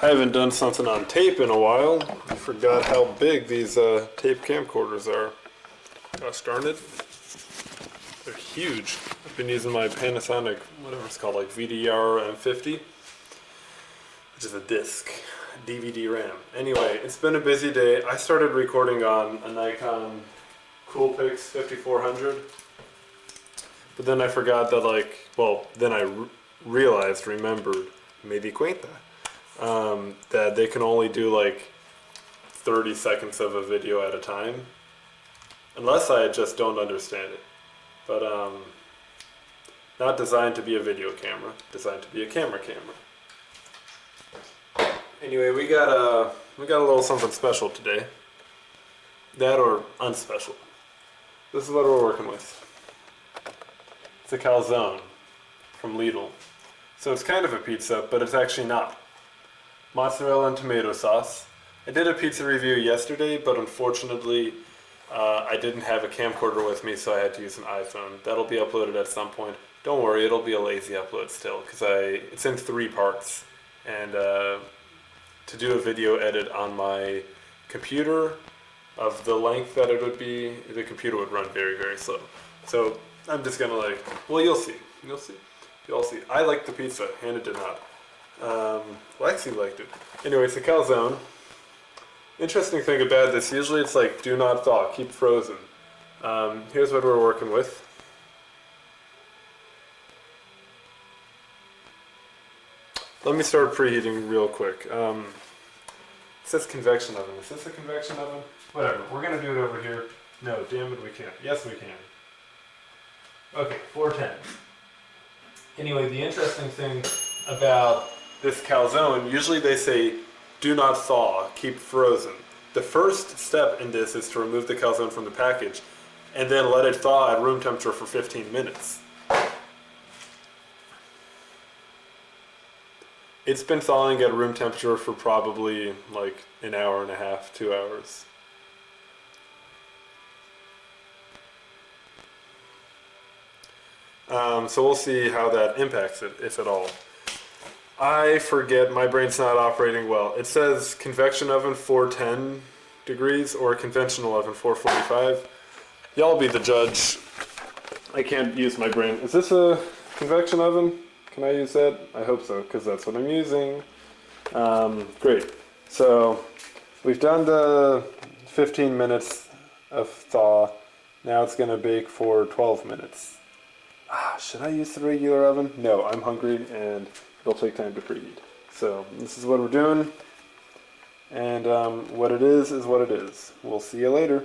I haven't done something on tape in a while. I forgot how big these tape camcorders are. Gosh darn it. They're huge. I've been using my Panasonic, whatever it's called, like VDR M50, which is a disc, DVD RAM. Anyway, it's been a busy day. I started recording on a Nikon Coolpix 5400, but then I forgot that, then I remembered, me di cuenta, that they can only do 30 seconds of a video at a time, unless I just don't understand it. But not designed to be a video camera, designed to be a camera. Anyway, we got a little something special today. That or unspecial. This is what we're working with. It's a calzone from Lidl. So it's kind of a pizza, but it's actually not. Mozzarella and tomato sauce. I did a pizza review yesterday, but unfortunately I didn't have a camcorder with me, so I had to use an iPhone. That'll be uploaded at some point. Don't worry, it'll be a lazy upload still, because it's in 3 parts. And to do a video edit on my computer of the length that it would be, the computer would run very, very slow. So I'm just gonna you'll see. You'll see. I liked the pizza, Hannah did not. Lexi liked it. Anyway, it's a calzone. Interesting thing about this, usually it's do not thaw, keep frozen. Here's what we're working with. Let me start preheating real quick. It says convection oven. Is this a convection oven? Whatever, we're gonna do it over here. No, damn it, we can't. Yes, we can. Okay, 410. Anyway, the interesting thing about this calzone, usually they say, do not thaw, keep frozen. The first step in this is to remove the calzone from the package and then let it thaw at room temperature for 15 minutes. It's been thawing at room temperature for probably an hour and a half, 2 hours. So we'll see how that impacts it, if at all. I forget, my brain's not operating well. It says convection oven 410 degrees or conventional oven 445. Y'all be the judge. I can't use my brain. Is this a convection oven? Can I use that? I hope so, because that's what I'm using. Great. So we've done the 15 minutes of thaw. Now it's going to bake for 12 minutes. Should I use the regular oven? No, I'm hungry and it'll take time to preheat. So this is what we're doing. And what it is what it is. We'll see you later.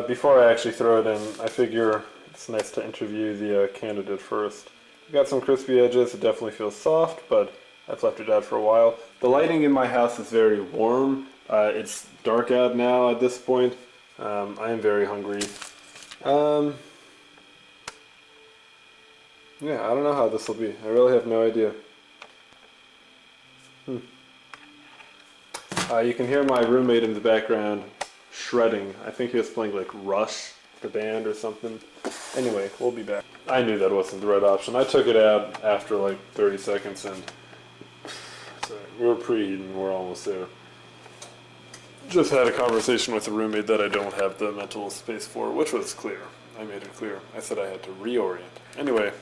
Before I actually throw it in, I figure it's nice to interview the candidate first. Got some crispy edges, it definitely feels soft, but I've left it out for a while. The lighting in my house is very warm. It's dark out now at this point. I am very hungry. Yeah, I don't know how this will be. I really have no idea. You can hear my roommate in the background shredding. I think he was playing Rush, the band or something. Anyway, we'll be back. I knew that wasn't the right option. I took it out after 30 seconds and we're preheating, we're almost there. Just had a conversation with a roommate that I don't have the mental space for, which was clear. I made it clear. I said I had to reorient. Anyway.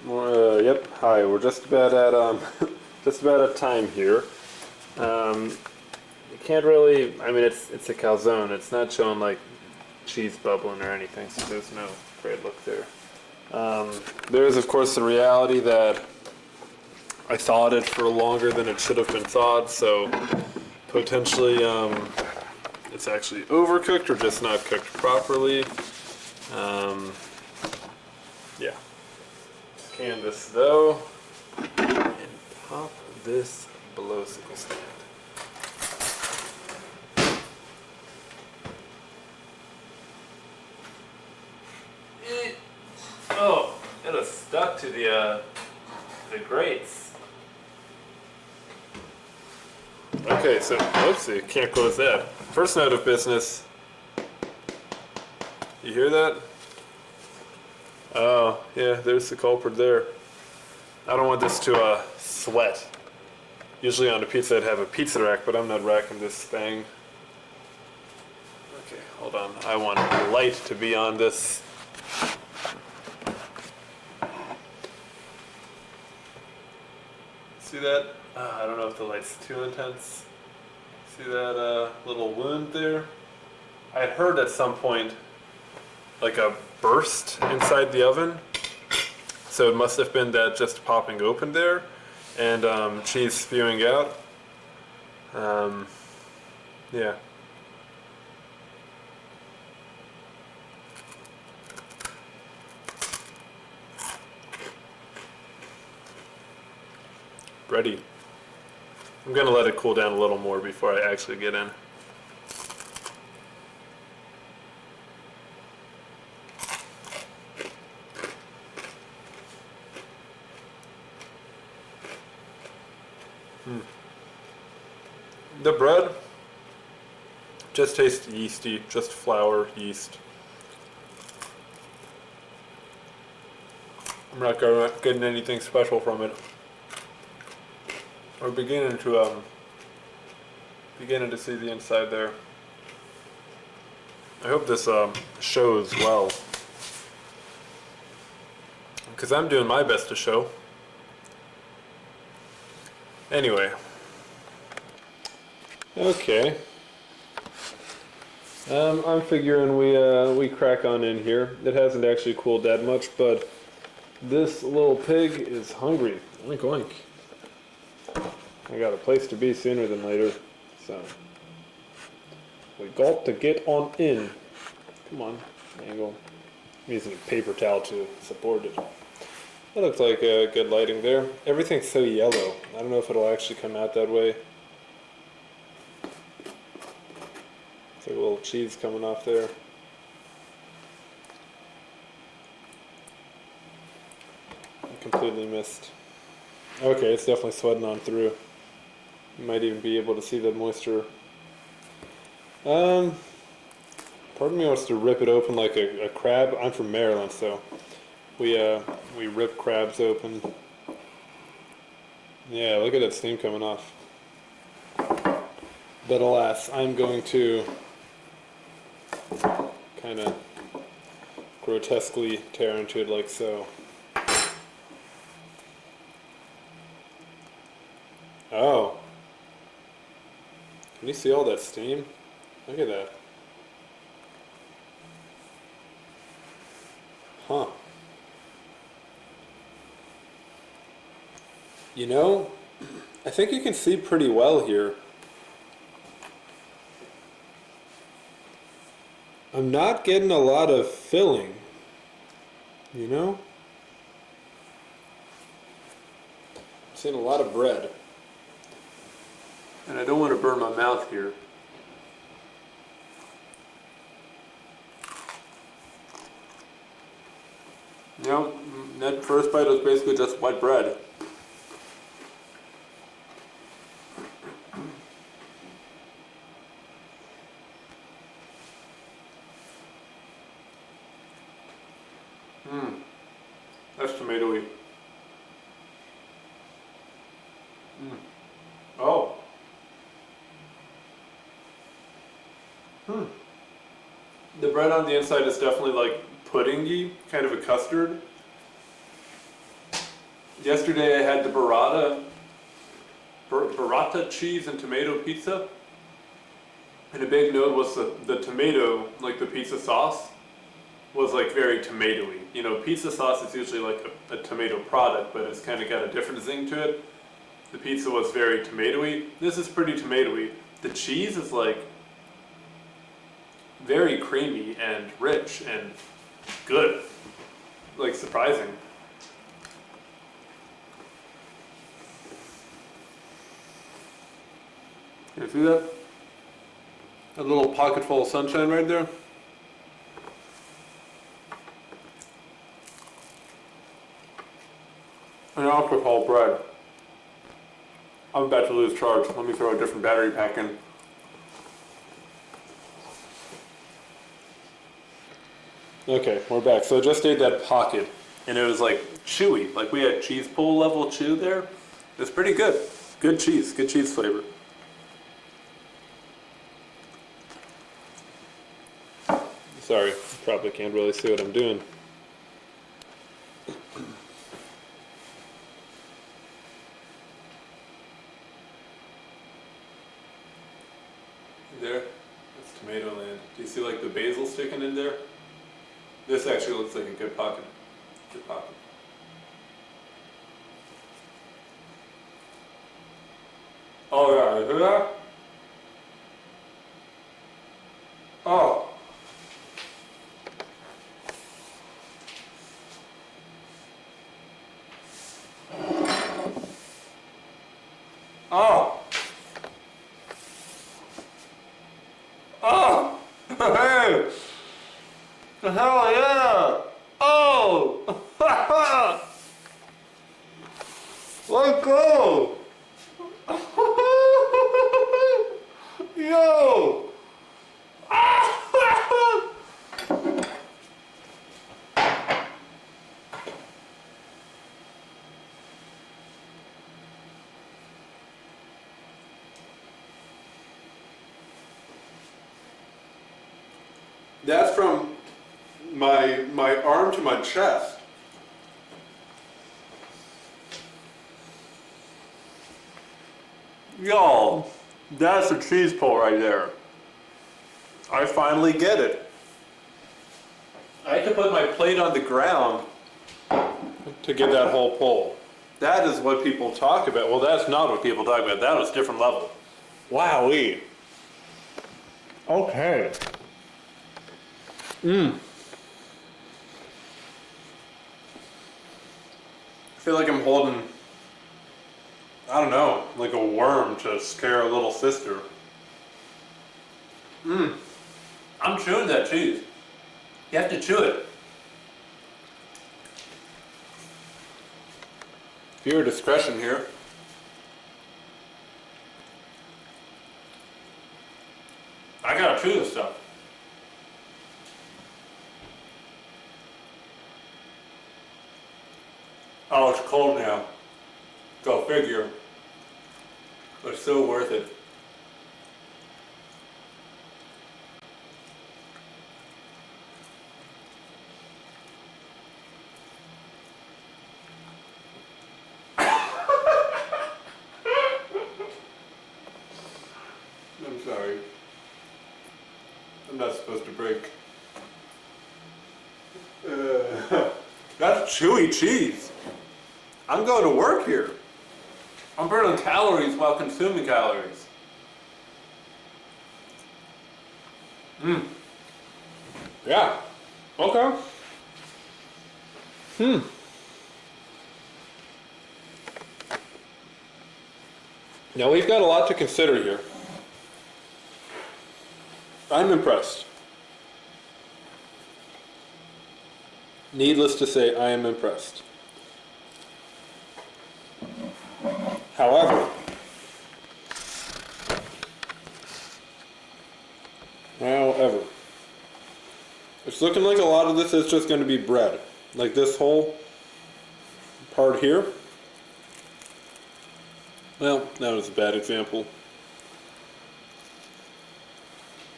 Yep, hi, we're just about at time here. You can't really, it's a calzone. It's not showing cheese bubbling or anything, so there's no great look there. There is, of course, the reality that I thawed it for longer than it should have been thawed, so potentially it's actually overcooked or just not cooked properly. Yeah. Can this though, and pop this blow-sickle stand. Oh, it was stuck to the grates. Okay, so oopsie, can't close that. First note of business. You hear that? Oh, yeah, there's the culprit there. I don't want this to sweat. Usually on a pizza I'd have a pizza rack, but I'm not racking this thing. Okay, hold on. I want the light to be on this. See that? I don't know if the light's too intense. See that little wound there? I had heard at some point like a burst inside the oven. So it must have been that just popping open there and cheese spewing out. Yeah. Ready. I'm gonna let it cool down a little more before I actually get in. The bread just tastes yeasty, just flour, yeast. I'm not getting anything special from it. We're beginning to see the inside there. I hope this shows well, because I'm doing my best to show. Anyway. Okay. I'm figuring we crack on in here. It hasn't actually cooled that much, but this little pig is hungry. Oink oink. I got a place to be sooner than later, so we got to get on in. Come on, angle. I'm using a paper towel to support it. That looks like good lighting there. Everything's so yellow. I don't know if it'll actually come out that way. It's like a little cheese coming off there. I completely missed. Okay, it's definitely sweating on through. You might even be able to see the moisture. Part of me wants to rip it open like a crab. I'm from Maryland, so we rip crabs open. Yeah, look at that steam coming off. But alas, I'm going to kind of grotesquely tear into it like so. Oh. Can you see all that steam? Look at that. Huh. You know, I think you can see pretty well here. I'm not getting a lot of filling, you know? I'm seeing a lot of bread. And I don't want to burn my mouth here. You know, that first bite was basically just white bread. That's tomatoey. Oh. The bread on the inside is definitely like puddingy, kind of a custard. Yesterday I had the burrata cheese and tomato pizza. And a big note was the tomato, like the pizza sauce, was like very tomatoey. You know, pizza sauce is usually like a tomato product, but it's kind of got a different zing to it. The pizza was very tomatoey. This is pretty tomatoey. The cheese is like very creamy and rich and good. Like surprising. Can you see that? A little pocket full of sunshine right there. And alcohol bread. I'm about to lose charge. Let me throw a different battery pack in. Okay, we're back. So I just ate that pocket and it was like chewy. Like we had cheese pull level chew there. It's pretty good. Good cheese flavor. Sorry, probably can't really see what I'm doing. There, that's tomato land. Do you see like the basil sticking in there? This actually looks like a good pocket. Good pocket. Oh yeah, you hear that? Oh. Oh. Oh. Hey. Hell yeah. Oh. Let's go. Yo. That's from my arm to my chest. Y'all, that's a cheese pull right there. I finally get it. I had to put my plate on the ground To get that whole pull. That is what people talk about. Well, that's not what people talk about. That was a different level. Wowee. Okay. I feel like I'm holding, I don't know, like a worm to scare a little sister. I'm chewing that cheese. You have to chew it. Viewer discretion here. I gotta chew this stuff. Oh, it's cold now. Go figure. But it's so worth it. I'm sorry. I'm not supposed to break. That's chewy cheese. I'm going to work here. I'm burning calories while consuming calories. Yeah. Okay. Now we've got a lot to consider here. I'm impressed. Needless to say, I am impressed. However, it's looking like a lot of this is just going to be bread. Like this whole part here. Well, that was a bad example.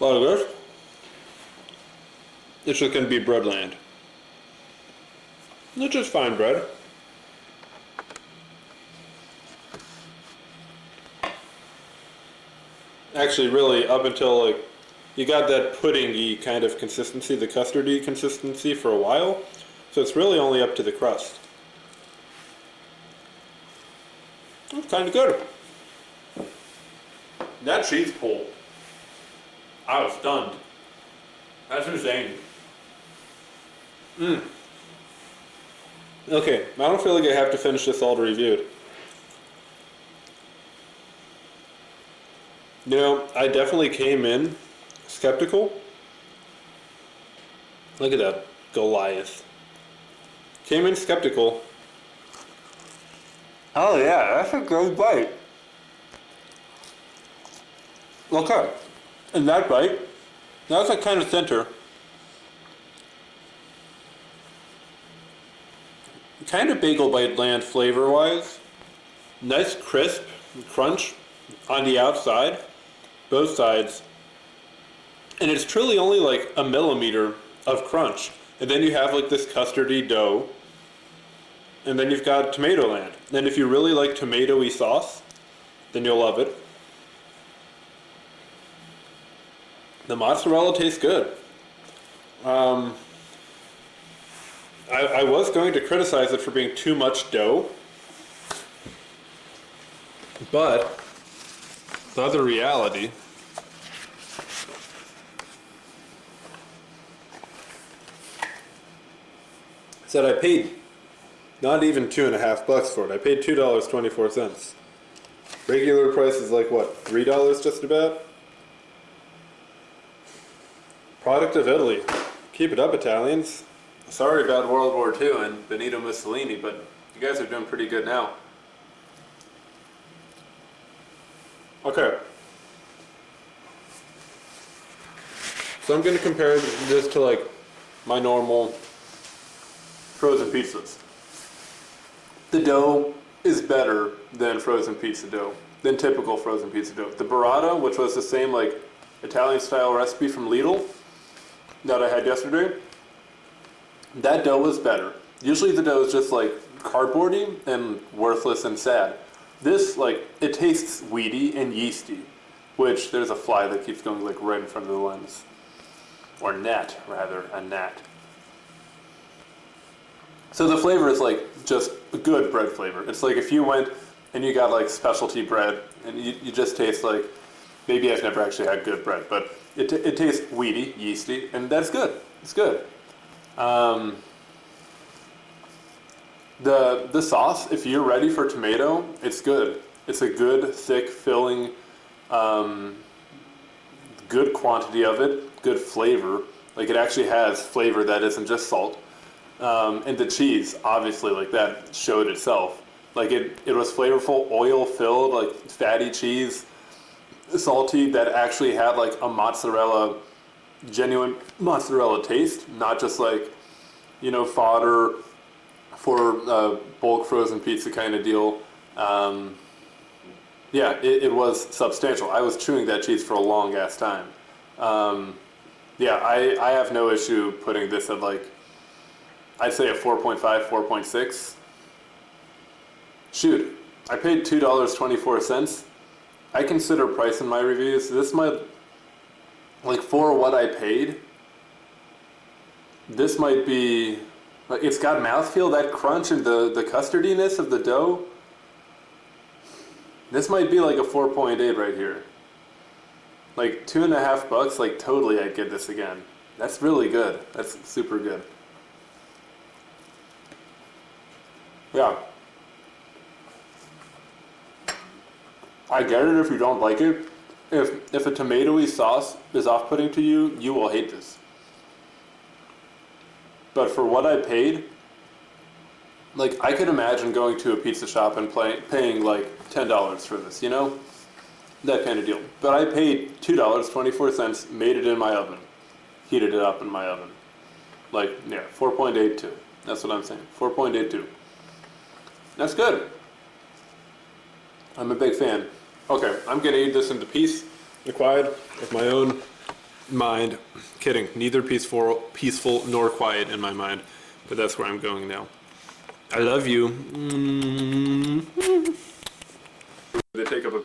A lot of this. It's just going to be breadland. It's just fine bread. Actually, really, up until like, you got that puddingy kind of consistency, the custardy consistency for a while. So it's really only up to the crust. It's kind of good. That cheese pull. I was stunned. That's insane. Okay, I don't feel like I have to finish this all to review it. You know, I definitely came in skeptical. Look at that Goliath. Came in skeptical. Oh yeah, that's a good bite. Okay, and that bite, that's like kind of center. kind of bagel bite land flavor-wise. Nice crisp crunch on the outside, both sides. And it's truly only like a millimeter of crunch. And then you have like this custardy dough. And then you've got tomato land. And if you really like tomatoey sauce, then you'll love it. The mozzarella tastes good. I was going to criticize it for being too much dough, but the other reality is that I paid not even $2.50 for it. I paid $2.24. Regular price is like what, $3 just about? Product of Italy. Keep it up, Italians. Sorry about World War II and Benito Mussolini, but you guys are doing pretty good now. Okay. So I'm going to compare this to like my normal frozen pizzas. The dough is better than frozen pizza dough, than typical frozen pizza dough. The burrata, which was the same like Italian style recipe from Lidl that I had yesterday, that dough was better. Usually the dough is just like cardboardy and worthless and sad. This, like, it tastes weedy and yeasty, which there's a fly that keeps going like right in front of the lens. Or gnat, rather, a gnat. So the flavor is like just a good bread flavor. It's like if you went and you got like specialty bread and you just taste like, maybe I've never actually had good bread, but it tastes weedy, yeasty, and that's good. It's good. The sauce, if you're ready for tomato, it's good. It's a good, thick, filling, good quantity of it, good flavor. Like it actually has flavor that isn't just salt. And the cheese, obviously, like that showed itself. Like it was flavorful, oil-filled, like fatty cheese, salty, that actually had like a mozzarella, genuine mozzarella taste, not just like, you know, fodder for bulk frozen pizza kind of deal. Yeah, it was substantial. I was chewing that cheese for a long ass time. Yeah, I have no issue putting this at like, I'd say a 4.5, 4.6. Shoot, I paid $2.24. I consider price in my reviews. This might, like for what I paid, this might be, like it's got mouthfeel, that crunch and the custardiness of the dough. This might be like a 4.8 right here. Like $2.50, like totally I'd get this again. That's really good. That's super good. Yeah. I get it if you don't like it. If a tomatoey sauce is off-putting to you, you will hate this. But for what I paid, like I could imagine going to a pizza shop and paying like $10 for this, you know? That kind of deal. But I paid $2.24, made it in my oven. Heated it up in my oven. Like, yeah, 4.82. That's what I'm saying. 4.82. That's good. I'm a big fan. Okay, I'm gonna eat this into peace and quiet with my own mind. Kidding, neither peaceful nor quiet in my mind, but that's where I'm going now. I love you. They take up a